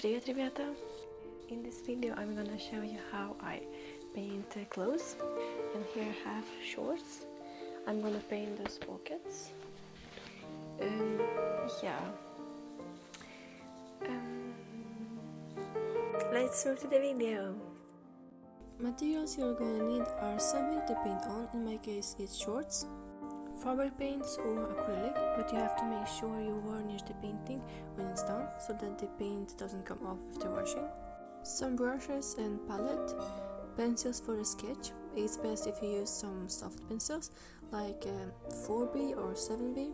Привет, ребята! In this video I'm gonna show you how I paint clothes, and here I have shorts. I'm gonna paint those pockets. Yeah. Let's move to the video. Materials you're gonna need are something to paint on. In my case it's shorts, fabric paints or acrylic, but you have to make sure you varnish the painting when it's done so that the paint doesn't come off after washing. Some brushes and palette, pencils for the sketch. It's best if you use some soft pencils like 4B or 7B.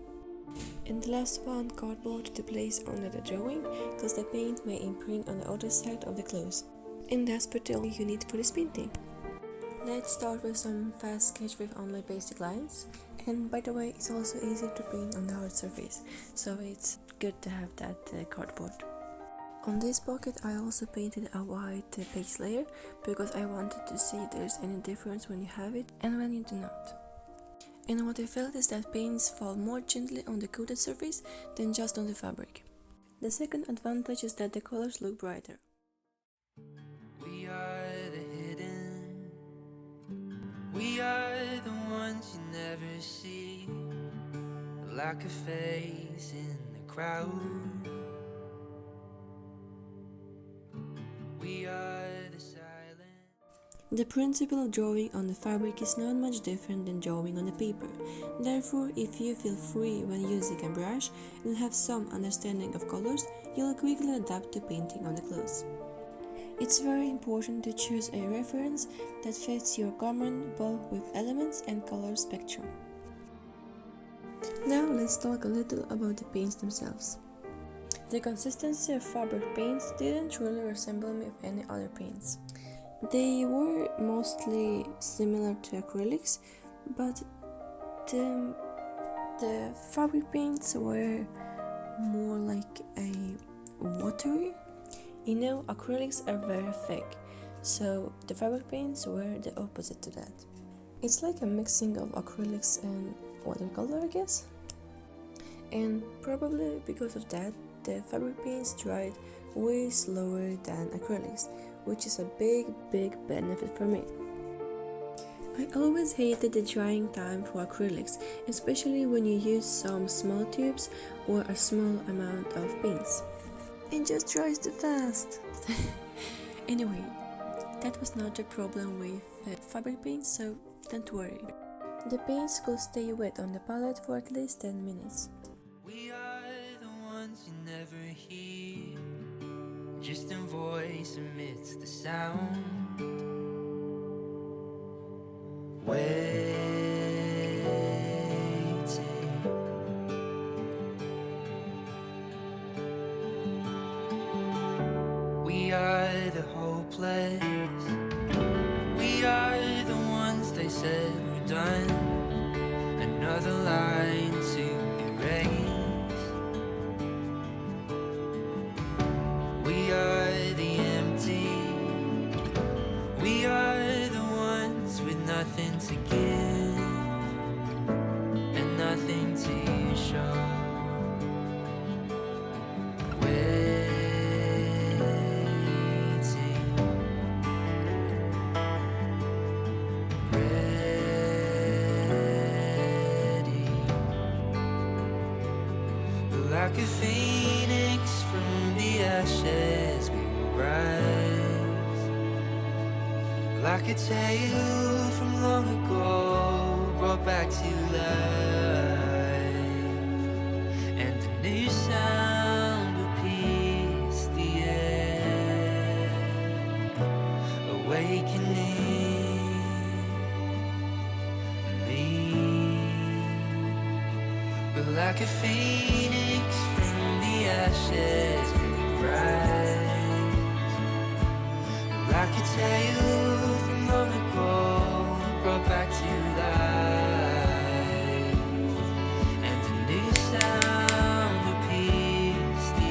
And the last one, cardboard to place under the drawing, because the paint may imprint on the other side of the clothes. And that's pretty all you need for this painting. Let's start with some fast sketch with only basic lines. And by the way, it's also easier to paint on the hard surface, so it's good to have that cardboard. On this pocket I also painted a white base layer because I wanted to see if there's any difference when you have it and when you do not. And what I felt is that paints fall more gently on the coated surface than just on the fabric. The second advantage is that the colors look brighter. We are the hidden, we are the ones you never see, like a face in the crowd. We are the silent. The principle of drawing on the fabric is not much different than drawing on the paper. Therefore, if you feel free when using a brush and have some understanding of colors, you'll quickly adapt to painting on the clothes. It's very important to choose a reference that fits your garment both with elements and color spectrum. Now let's talk a little about the paints themselves. The consistency of fabric paints didn't really resemble me of any other paints. They were mostly similar to acrylics, but the fabric paints were more like a watery. You know, acrylics are very thick, so the fabric paints were the opposite to that. It's like a mixing of acrylics and watercolor, I guess. And probably because of that, the fabric paints dried way slower than acrylics, which is a big benefit for me. I always hated the drying time for acrylics, especially when you use some small tubes or a small amount of paints. It just dries too fast. Anyway, that was not the problem with fabric paints, so don't worry. The paints could stay wet on the palette for at least 10 minutes. We are the ones you never hear, just a voice amidst the sound. Waiting. We are the hopeless, we are the ones they said were done. Another line to erase. We are the empty, we are the ones with nothing to give and nothing to show. Like a phoenix from the ashes we will rise, like a tale from long ago brought back to life, and a new sound will pierce the air, awakening me. But like a phoenix from the ashes we will rise, like a tale from long ago brought back to